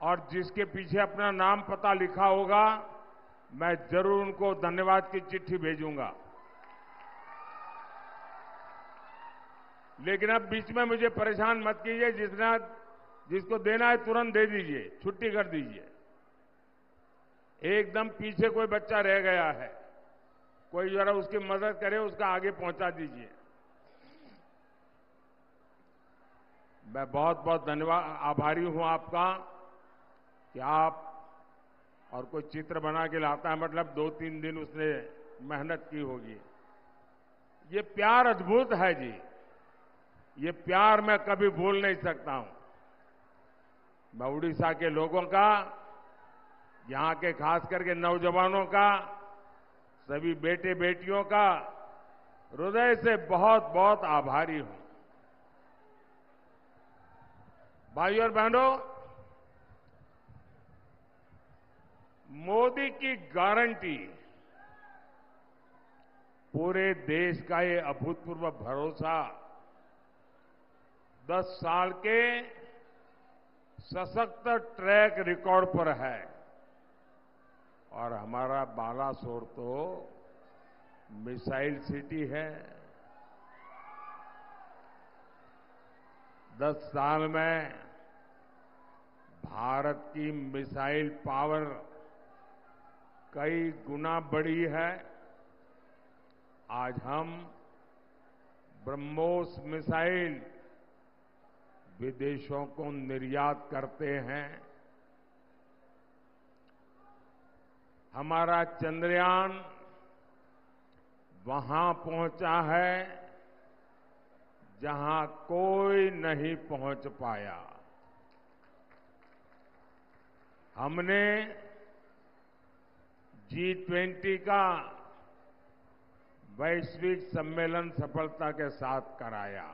और जिसके पीछे अपना नाम पता लिखा होगा, मैं जरूर उनको धन्यवाद की चिट्ठी भेजूंगा। लेकिन अब बीच में मुझे परेशान मत कीजिए। जिसको देना है तुरंत दे दीजिए, छुट्टी कर दीजिए। एकदम पीछे कोई बच्चा रह गया है, कोई जरा उसकी मदद करे, उसका आगे पहुंचा दीजिए। मैं बहुत बहुत धन्यवाद आभारी हूं आपका कि आप और कोई चित्र बना के लाता है, मतलब 2-3 दिन उसने मेहनत की होगी। ये प्यार अद्भुत है जी, ये प्यार मैं कभी भूल नहीं सकता हूं। मैं उड़ीसा के लोगों का, यहां के खास करके नौजवानों का, सभी बेटे बेटियों का हृदय से बहुत बहुत आभारी हूं। भाइयों और बहनों, मोदी की गारंटी पूरे देश का ये अभूतपूर्व भरोसा 10 साल के सशक्त ट्रैक रिकॉर्ड पर है। और हमारा बालासोर तो मिसाइल सिटी है। 10 साल में भारत की मिसाइल पावर कई गुना बढ़ी है। आज हम ब्रह्मोस मिसाइल विदेशों को निर्यात करते हैं। हमारा चंद्रयान वहां पहुंचा है जहां कोई नहीं पहुंच पाया। हमने G20 का वैश्विक सम्मेलन सफलता के साथ कराया।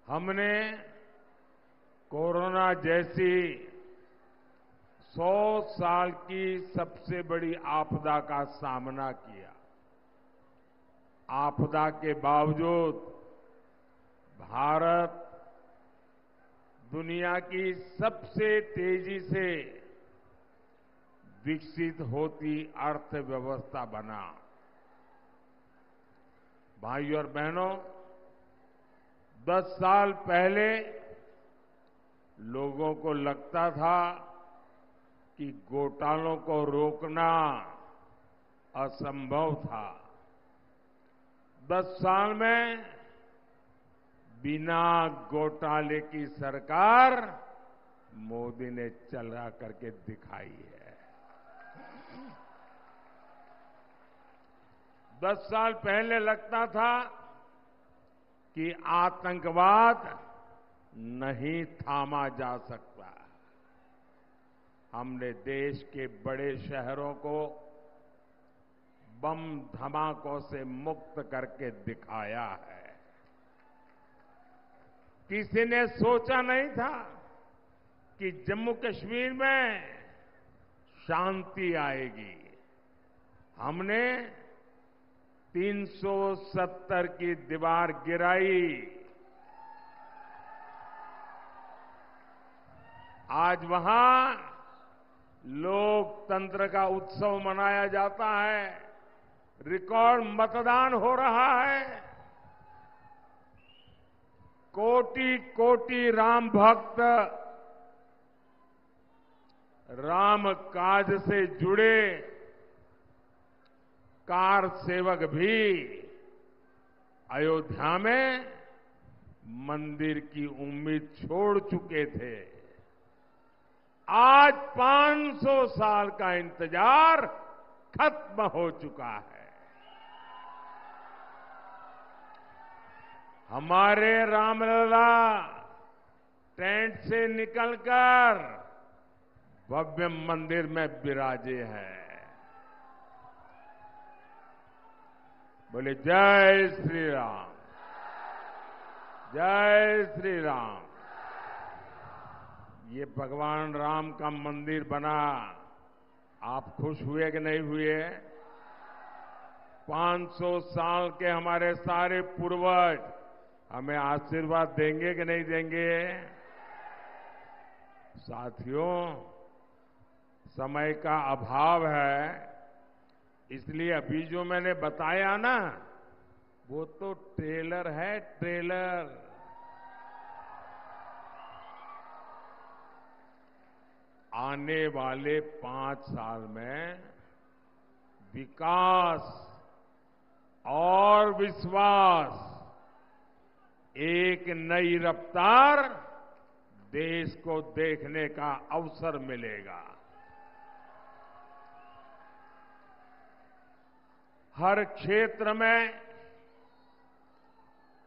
हमने कोरोना जैसी 100 साल की सबसे बड़ी आपदा का सामना किया। आपदा के बावजूद भारत दुनिया की सबसे तेजी से विकसित होती अर्थव्यवस्था बना। भाइयों और बहनों, 10 साल पहले लोगों को लगता था कि घोटालों को रोकना असंभव था। 10 साल में बिना घोटाले की सरकार मोदी ने चला करके दिखाई है। 10 साल पहले लगता था कि आतंकवाद नहीं थामा जा सकता। हमने देश के बड़े शहरों को बम धमाकों से मुक्त करके दिखाया है। किसी ने सोचा नहीं था कि जम्मू कश्मीर में शांति आएगी। हमने 370 की दीवार गिराई। आज वहां लोकतंत्र का उत्सव मनाया जाता है। रिकॉर्ड मतदान हो रहा है। कोटि कोटि राम भक्त राम काज से जुड़े कार सेवक भी अयोध्या में मंदिर की उम्मीद छोड़ चुके थे। आज 500 साल का इंतजार खत्म हो चुका है। हमारे रामलला टेंट से निकलकर भव्य मंदिर में विराजे हैं। बोले जय श्री राम, जय श्री राम। ये भगवान राम का मंदिर बना, आप खुश हुए कि नहीं हुए? 500 साल के हमारे सारे पूर्वज हमें आशीर्वाद देंगे कि नहीं देंगे? साथियों, समय का अभाव है, इसलिए अभी जो मैंने बताया ना, वो तो ट्रेलर है, ट्रेलर। आने वाले 5 साल में विकास और विश्वास, एक नई रफ्तार देश को देखने का अवसर मिलेगा। हर क्षेत्र में,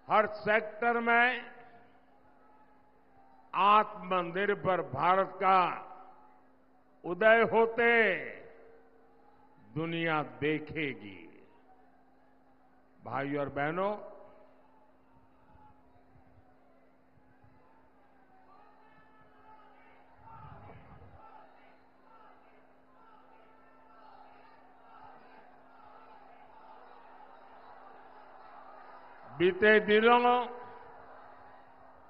हर सेक्टर में आत्मनिर्भर भारत का उदय होते दुनिया देखेगी। भाइयों और बहनों, बीते दिनों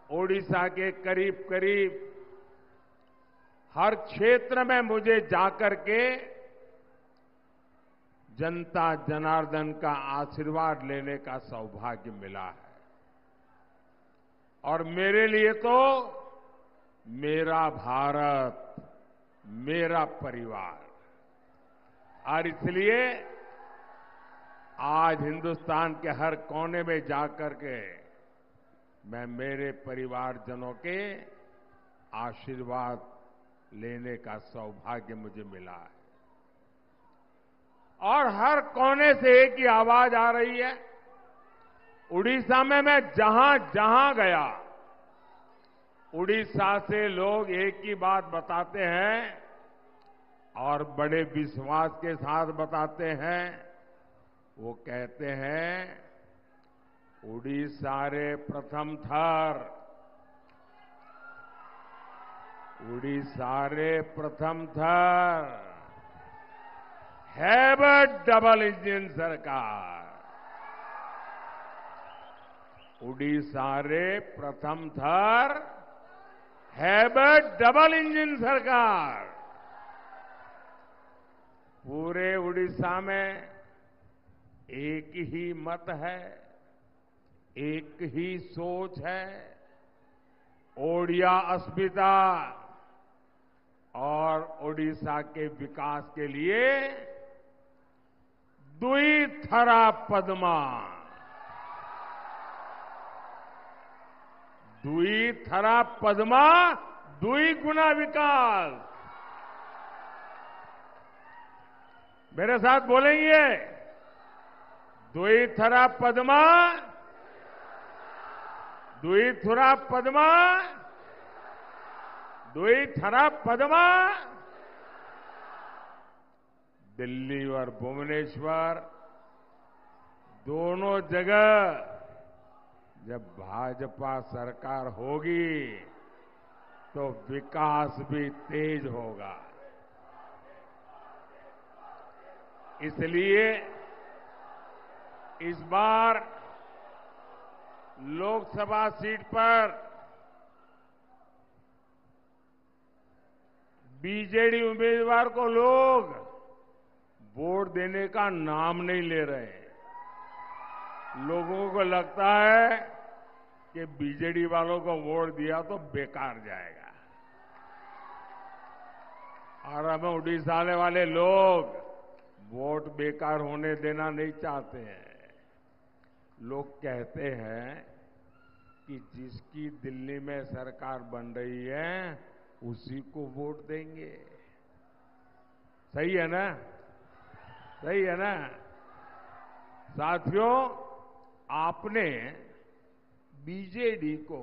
ओडिशा के करीब करीब हर क्षेत्र में मुझे जाकर के जनता जनार्दन का आशीर्वाद लेने का सौभाग्य मिला है। और मेरे लिए तो मेरा भारत, मेरा परिवार, और इसलिए आज हिंदुस्तान के हर कोने में जाकर के मैं मेरे परिवारजनों के आशीर्वाद लेने का सौभाग्य मुझे मिला है। और हर कोने से एक ही आवाज आ रही है। उड़ीसा में मैं जहां जहां गया, उड़ीसा से लोग एक ही बात बताते हैं और बड़े विश्वास के साथ बताते हैं। वो कहते हैं, उड़ीसा रे प्रथम थर, उड़ीसा रे प्रथम थर, हैव अ डबल इंजन सरकार। उड़ीसा रे प्रथम थर, हैव अ डबल इंजन सरकार। पूरे उड़ीसा में एक ही मत है, एक ही सोच है। ओडिया अस्मिता और ओडिशा के विकास के लिए दुई थरा पद्मा, दुई थरा पद्मा, दुई गुना विकास। मेरे साथ बोलेंगे, दुई थरा पद्मा, दुई थुरा पद्मा, दुई थरा पद्मा। दिल्ली और भुवनेश्वर दोनों जगह जब भाजपा सरकार होगी तो विकास भी तेज होगा। इसलिए इस बार लोकसभा सीट पर बीजेडी उम्मीदवार को लोग वोट देने का नाम नहीं ले रहे। लोगों को लगता है कि बीजेडी वालों को वोट दिया तो बेकार जाएगा। और हमें उड़ीसा वाले लोग वोट बेकार होने देना नहीं चाहते हैं। लोग कहते हैं कि जिसकी दिल्ली में सरकार बन रही है उसी को वोट देंगे। सही है ना? सही है ना? साथियों, आपने बीजेडी को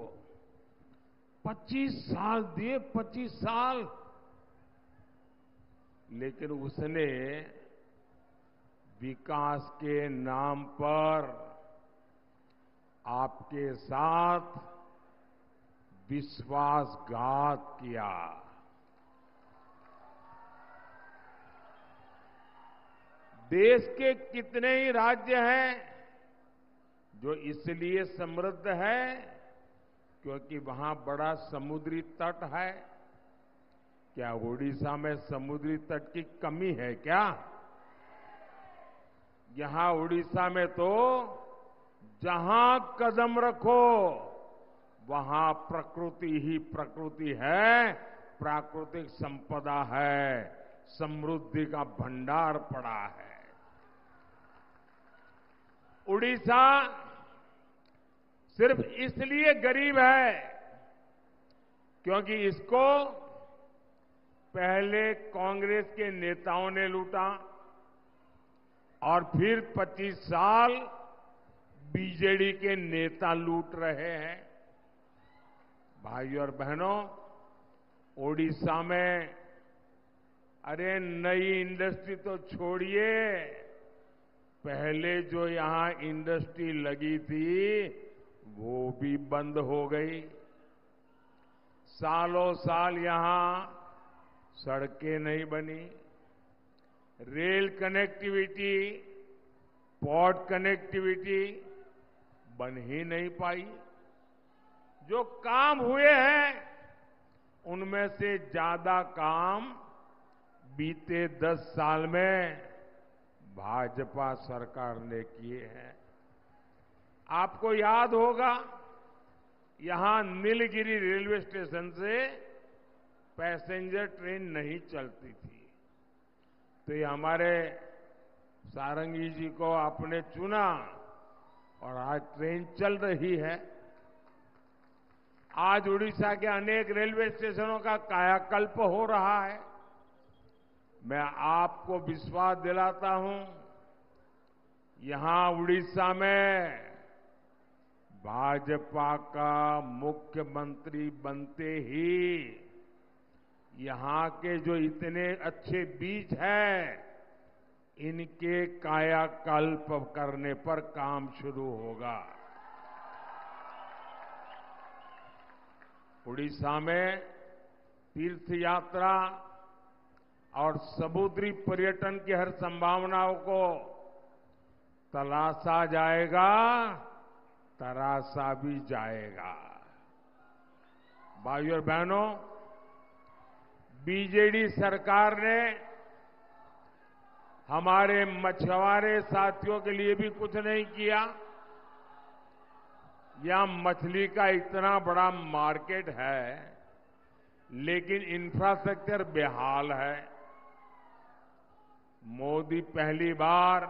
25 साल दिए, 25 साल, लेकिन उसने विकास के नाम पर आपके साथ विश्वासघात किया। देश के कितने ही राज्य हैं जो इसलिए समृद्ध है क्योंकि वहां बड़ा समुद्री तट है, क्या ओडिशा में समुद्री तट की कमी है क्या? यहां उड़ीसा में तो जहां कदम रखो वहां प्रकृति ही प्रकृति है, प्राकृतिक संपदा है, समृद्धि का भंडार पड़ा है। उड़ीसा सिर्फ इसलिए गरीब है क्योंकि इसको पहले कांग्रेस के नेताओं ने लूटा और फिर 25 साल बीजेडी के नेता लूट रहे हैं। भाइयों और बहनों, ओडिशा में अरे नई इंडस्ट्री तो छोड़िए, पहले जो यहां इंडस्ट्री लगी थी वो भी बंद हो गई। सालों साल यहां सड़कें नहीं बनी, रेल कनेक्टिविटी, पोर्ट कनेक्टिविटी बन ही नहीं पाई। जो काम हुए हैं उनमें से ज्यादा काम बीते 10 साल में भाजपा सरकार ने किए हैं। आपको याद होगा यहां नीलगिरी रेलवे स्टेशन से पैसेंजर ट्रेन नहीं चलती थी, तो ये हमारे सारंगी जी को आपने चुना और आज ट्रेन चल रही है। आज उड़ीसा के अनेक रेलवे स्टेशनों का कायाकल्प हो रहा है। मैं आपको विश्वास दिलाता हूं, यहां उड़ीसा में भाजपा का मुख्यमंत्री बनते ही यहां के जो इतने अच्छे बीज हैं इनके कायाकल्प करने पर काम शुरू होगा। उड़ीसा में तीर्थ यात्रा और समुद्री पर्यटन की हर संभावनाओं को तलाशा जाएगा, तराशा भी जाएगा। भाइयों और बहनों, बीजेडी सरकार ने हमारे मछुआरे साथियों के लिए भी कुछ नहीं किया। यहां मछली का इतना बड़ा मार्केट है लेकिन इंफ्रास्ट्रक्चर बेहाल है। मोदी पहली बार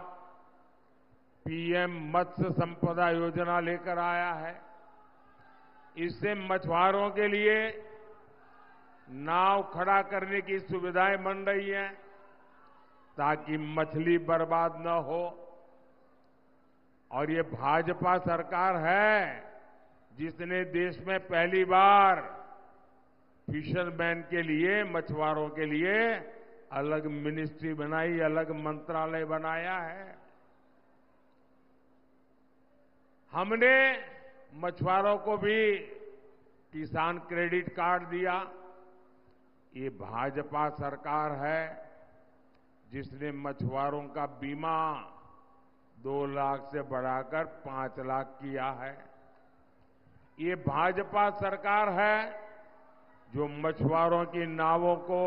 पीएम मत्स्य संपदा योजना लेकर आया है। इससे मछुआरों के लिए नाव खड़ा करने की सुविधाएं बन रही हैं ताकि मछली बर्बाद न हो। और ये भाजपा सरकार है जिसने देश में पहली बार फिशरमैन के लिए, मछुआरों के लिए अलग मिनिस्ट्री बनाई, अलग मंत्रालय बनाया है। हमने मछुआरों को भी किसान क्रेडिट कार्ड दिया। ये भाजपा सरकार है जिसने मछुआरों का बीमा 2 लाख से बढ़ाकर 5 लाख किया है। ये भाजपा सरकार है जो मछुआरों की नावों को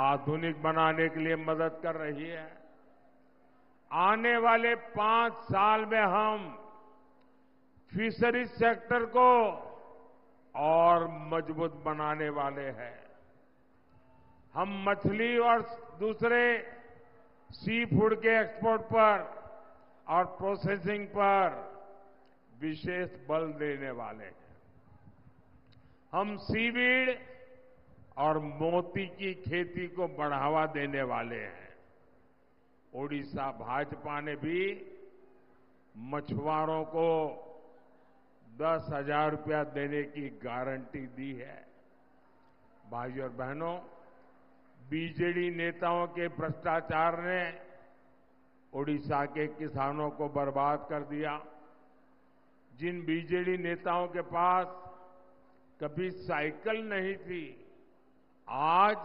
आधुनिक बनाने के लिए मदद कर रही है। आने वाले 5 साल में हम फिशरीज सेक्टर को और मजबूत बनाने वाले हैं। हम मछली और दूसरे सी फूड के एक्सपोर्ट पर और प्रोसेसिंग पर विशेष बल देने वाले हैं। हम सीवीड और मोती की खेती को बढ़ावा देने वाले हैं। ओडिशा भाजपा ने भी मछुआरों को 10,000 रुपया देने की गारंटी दी है। भाइयों और बहनों, बीजेडी नेताओं के भ्रष्टाचार ने ओडिशा के किसानों को बर्बाद कर दिया। जिन बीजेडी नेताओं के पास कभी साइकिल नहीं थी, आज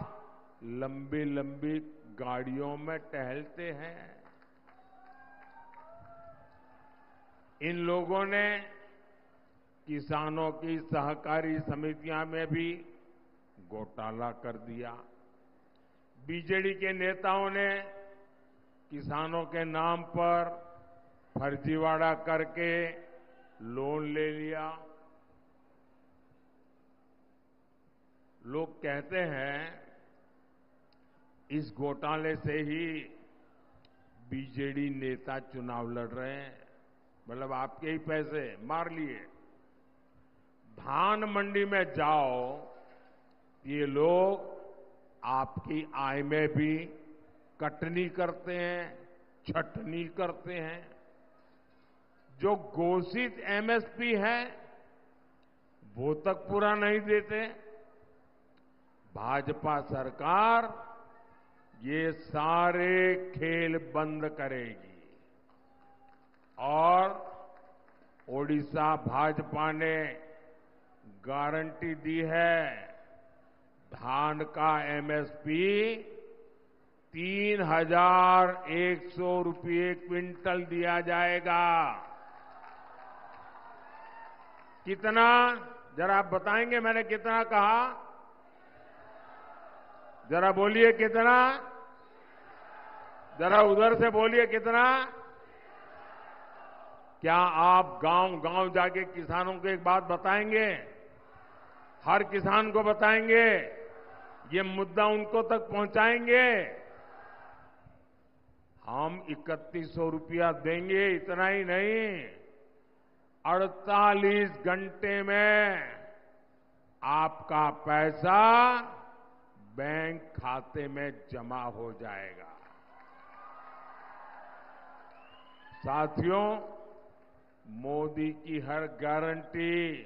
लंबी लंबी गाड़ियों में टहलते हैं। इन लोगों ने किसानों की सहकारी समितियां में भी घोटाला कर दिया। बीजेडी के नेताओं ने किसानों के नाम पर फर्जीवाड़ा करके लोन ले लिया। लोग कहते हैं इस घोटाले से ही बीजेडी नेता चुनाव लड़ रहे हैं, मतलब आपके ही पैसे मार लिए। धान मंडी में जाओ, ये लोग आपकी आय में भी कटनी करते हैं, छटनी करते हैं। जो घोषित एमएसपी है वो तक पूरा नहीं देते। भाजपा सरकार ये सारे खेल बंद करेगी और ओडिशा भाजपा ने गारंटी दी है, धान का एमएसपी 3,100 रुपये क्विंटल दिया जाएगा। कितना, जरा आप बताएंगे मैंने कितना कहा? जरा बोलिए कितना, जरा उधर से बोलिए कितना। क्या आप गांव-गांव जाके किसानों को एक बात बताएंगे? हर किसान को बताएंगे? ये मुद्दा उनको तक पहुंचाएंगे? हम 3100 रुपया देंगे, इतना ही नहीं, 48 घंटे में आपका पैसा बैंक खाते में जमा हो जाएगा। साथियों, मोदी की हर गारंटी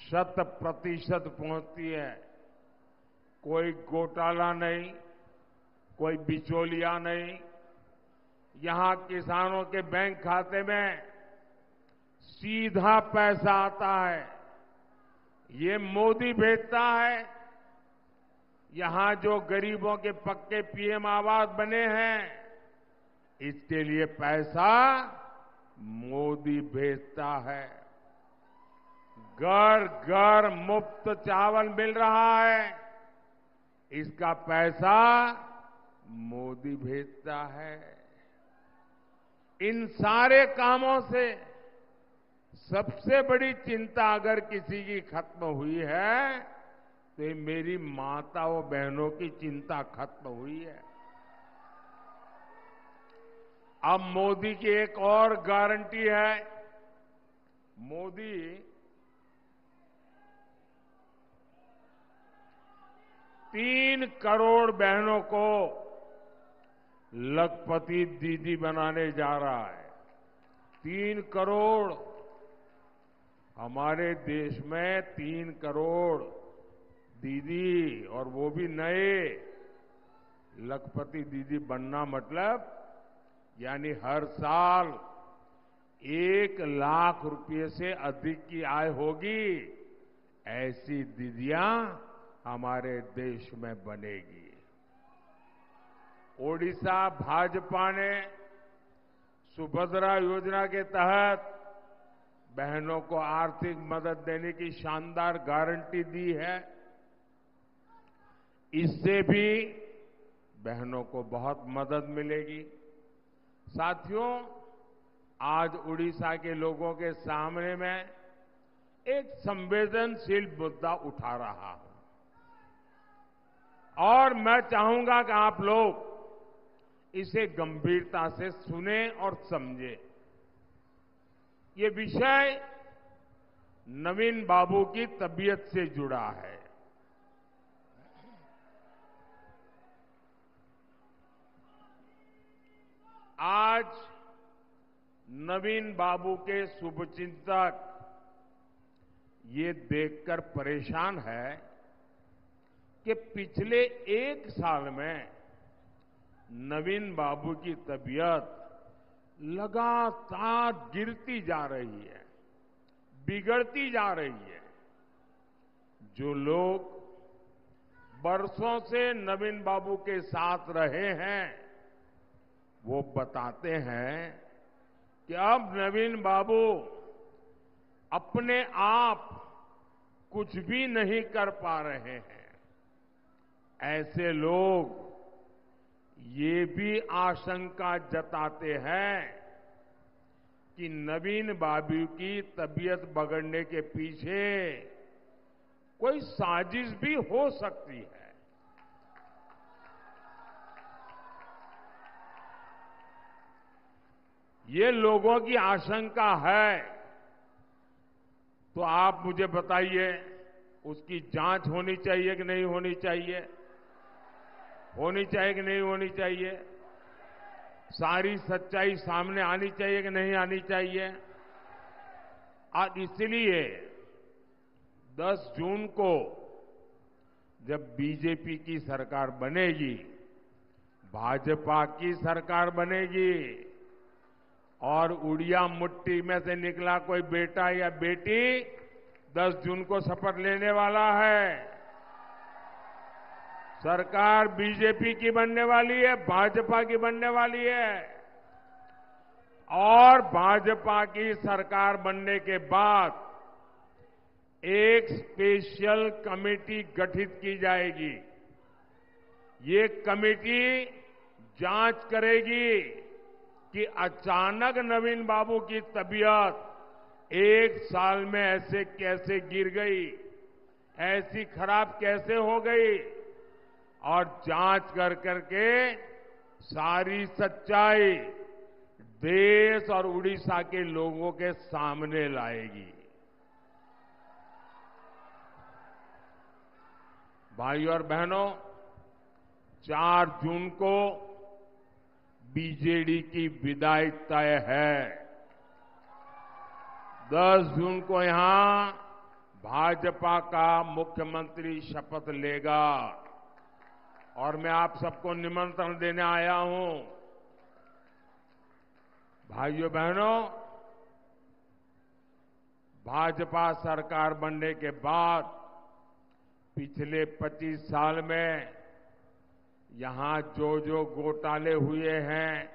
100% पहुंचती है। कोई घोटाला नहीं, कोई बिचौलिया नहीं। यहां किसानों के बैंक खाते में सीधा पैसा आता है, ये मोदी भेजता है। यहां जो गरीबों के पक्के पीएम आवास बने हैं, इसके लिए पैसा मोदी भेजता है। घर घर मुफ्त चावल मिल रहा है, इसका पैसा मोदी भेजता है। इन सारे कामों से सबसे बड़ी चिंता अगर किसी की खत्म हुई है तो ये मेरी माताओं बहनों की चिंता खत्म हुई है। अब मोदी की एक और गारंटी है। मोदी 3 करोड़ बहनों को लखपति दीदी बनाने जा रहा है। 3 करोड़, हमारे देश में 3 करोड़ दीदी, और वो भी नए लखपति दीदी बनना मतलब यानी हर साल 1 लाख रुपए से अधिक की आय होगी, ऐसी दीदियां हमारे देश में बनेगी। ओडिशा भाजपा ने सुभद्रा योजना के तहत बहनों को आर्थिक मदद देने की शानदार गारंटी दी है। इससे भी बहनों को बहुत मदद मिलेगी। साथियों, आज उड़ीसा के लोगों के सामने मैं एक संवेदनशील मुद्दा उठा रहा हूं और मैं चाहूंगा कि आप लोग इसे गंभीरता से सुने और समझें। ये विषय नवीन बाबू की तबीयत से जुड़ा है। आज नवीन बाबू के शुभचिंतक ये देखकर परेशान है कि पिछले 1 साल में नवीन बाबू की तबीयत लगातार गिरती जा रही है, बिगड़ती जा रही है। जो लोग बरसों से नवीन बाबू के साथ रहे हैं वो बताते हैं कि अब नवीन बाबू अपने आप कुछ भी नहीं कर पा रहे हैं। ऐसे लोग ये भी आशंका जताते हैं कि नवीन बाबू की तबीयत बिगड़ने के पीछे कोई साजिश भी हो सकती है। ये लोगों की आशंका है, तो आप मुझे बताइए, उसकी जांच होनी चाहिए कि नहीं होनी चाहिए? होनी चाहिए कि नहीं होनी चाहिए? सारी सच्चाई सामने आनी चाहिए कि नहीं आनी चाहिए? और इसलिए 10 जून को जब बीजेपी की सरकार बनेगी, भाजपा की सरकार बनेगी और उड़िया मुट्ठी में से निकला कोई बेटा या बेटी 10 जून को शपथ लेने वाला है। सरकार बीजेपी की बनने वाली है, भाजपा की बनने वाली है। और भाजपा की सरकार बनने के बाद एक स्पेशल कमेटी गठित की जाएगी। ये कमेटी जांच करेगी कि अचानक नवीन बाबू की तबीयत 1 साल में ऐसे कैसे गिर गई, ऐसी खराब कैसे हो गई, और जांच कर करके सारी सच्चाई देश और उड़ीसा के लोगों के सामने लाएगी। भाइयों और बहनों, 4 जून को बीजेडी की विदाई तय है। 10 जून को यहां भाजपा का मुख्यमंत्री शपथ लेगा और मैं आप सबको निमंत्रण देने आया हूं। भाइयों बहनों, भाजपा सरकार बनने के बाद पिछले 25 साल में यहां जो जो घोटाले हुए हैं,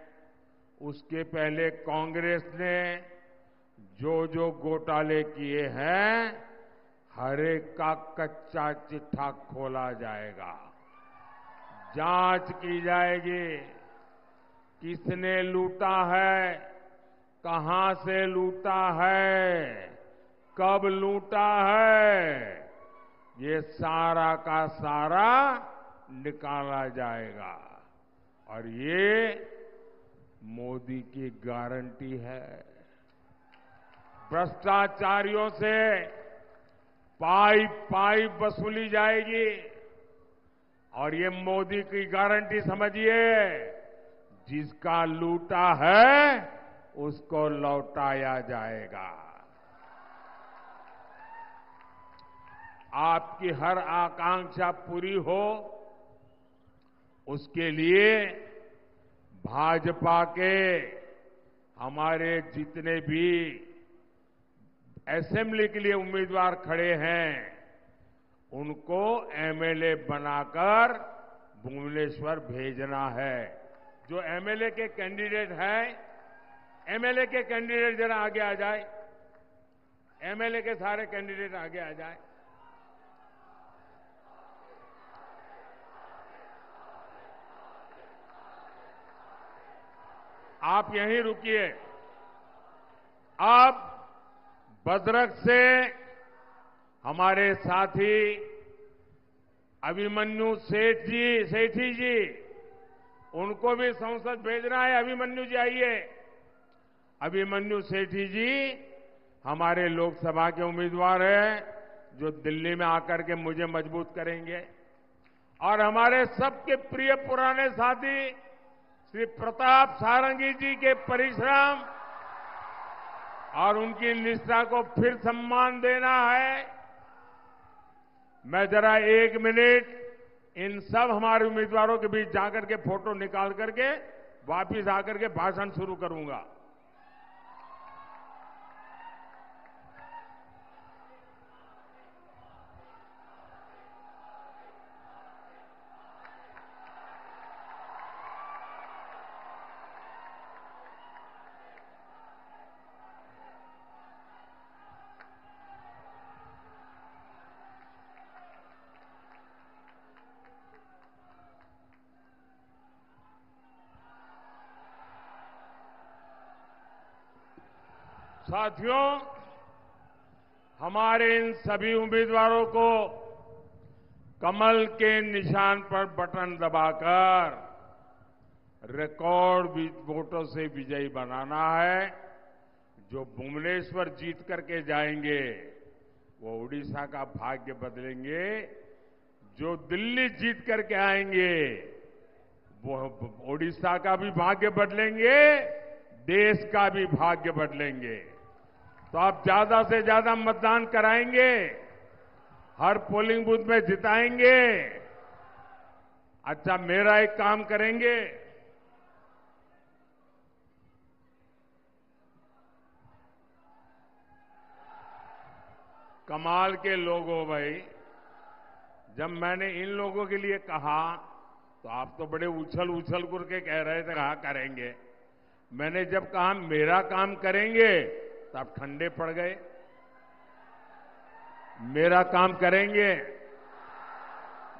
उसके पहले कांग्रेस ने जो जो घोटाले किए हैं, हर एक का कच्चा चिट्ठा खोला जाएगा, जांच की जाएगी। किसने लूटा है, कहां से लूटा है, कब लूटा है, ये सारा का सारा निकाला जाएगा। और ये मोदी की गारंटी है। भ्रष्टाचारियों से पाई पाई वसूली जाएगी और ये मोदी की गारंटी समझिए, जिसका लूटा है उसको लौटाया जाएगा। आपकी हर आकांक्षा पूरी हो, उसके लिए भाजपा के हमारे जितने भी असेंबली के लिए उम्मीदवार खड़े हैं, उनको एमएलए बनाकर भुवनेश्वर भेजना है। जो एमएलए के कैंडिडेट हैं, एमएलए के कैंडिडेट जरा आगे आ जाए। एमएलए के सारे कैंडिडेट आगे आ जाए। आप यहीं रुकिए। अब भद्रक से हमारे साथी अभिमन्यु सेठी जी, उनको भी संसद भेजना है। अभिमन्यु जी आइए। अभिमन्यु सेठी जी हमारे लोकसभा के उम्मीदवार हैं, जो दिल्ली में आकर के मुझे मजबूत करेंगे। और हमारे सबके प्रिय पुराने साथी श्री प्रताप सारंगी जी के परिश्रम और उनकी निष्ठा को फिर सम्मान देना है। मैं जरा 1 मिनट इन सब हमारे उम्मीदवारों के बीच जाकर के फोटो निकाल करके वापिस आकर के भाषण शुरू करूंगा। साथियों, हमारे इन सभी उम्मीदवारों को कमल के निशान पर बटन दबाकर रिकॉर्ड वोटों से विजयी बनाना है। जो भुवनेश्वर जीत करके जाएंगे वो उड़ीसा का भाग्य बदलेंगे, जो दिल्ली जीत करके आएंगे वो उड़ीसा का भी भाग्य बदलेंगे, देश का भी भाग्य बदलेंगे। तो आप ज्यादा से ज्यादा मतदान कराएंगे, हर पोलिंग बूथ में जिताएंगे। अच्छा, मेरा एक काम करेंगे, कमाल के लोग हो भाई। जब मैंने इन लोगों के लिए कहा तो आप तो बड़े उछल उछल करके कह रहे थे कहा करेंगे। मैंने जब कहा मेरा काम करेंगे तो आप ठंडे पड़ गए। मेरा काम करेंगे,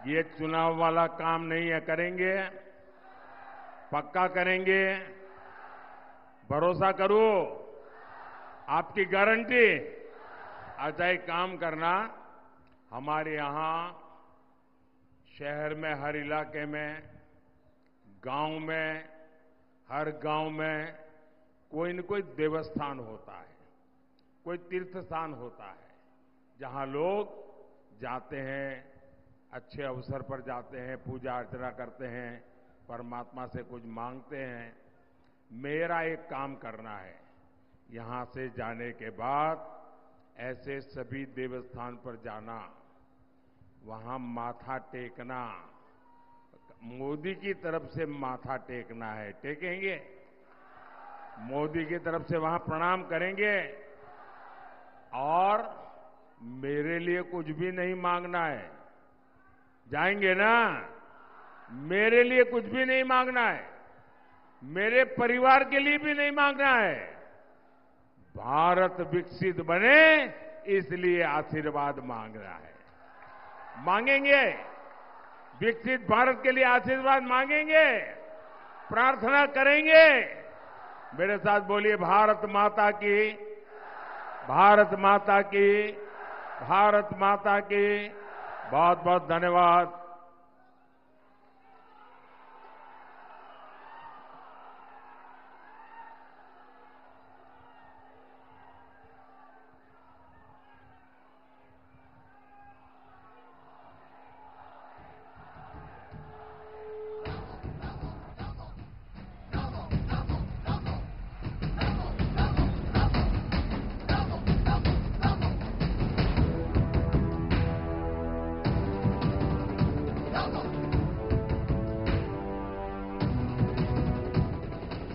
ये चुनाव वाला काम नहीं है, करेंगे, पक्का करेंगे, भरोसा करो, आपकी गारंटी। अच्छा, एक काम करना, हमारे यहां शहर में हर इलाके में, गांव में, हर गांव में कोई न कोई देवस्थान होता है, कोई तीर्थ स्थान होता है, जहां लोग जाते हैं, अच्छे अवसर पर जाते हैं, पूजा अर्चना करते हैं, परमात्मा से कुछ मांगते हैं। मेरा एक काम करना है, यहां से जाने के बाद ऐसे सभी देवस्थान पर जाना, वहां माथा टेकना, मोदी की तरफ से माथा टेकना है, टेकेंगे? मोदी की तरफ से वहां प्रणाम करेंगे और मेरे लिए कुछ भी नहीं मांगना है। जाएंगे ना? मेरे लिए कुछ भी नहीं मांगना है, मेरे परिवार के लिए भी नहीं मांगना है। भारत विकसित बने इसलिए आशीर्वाद मांगना है। मांगेंगे, विकसित भारत के लिए आशीर्वाद मांगेंगे, प्रार्थना करेंगे। मेरे साथ बोलिए, भारत माता की, भारत माता की, भारत माता की। बहुत बहुत धन्यवाद।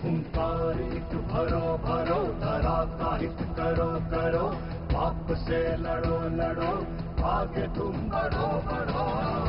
हुंकार एक भरो भरो, धरा का हित करो करो, पाप से लड़ो लड़ो, आगे तुम बढ़ो बढ़ो।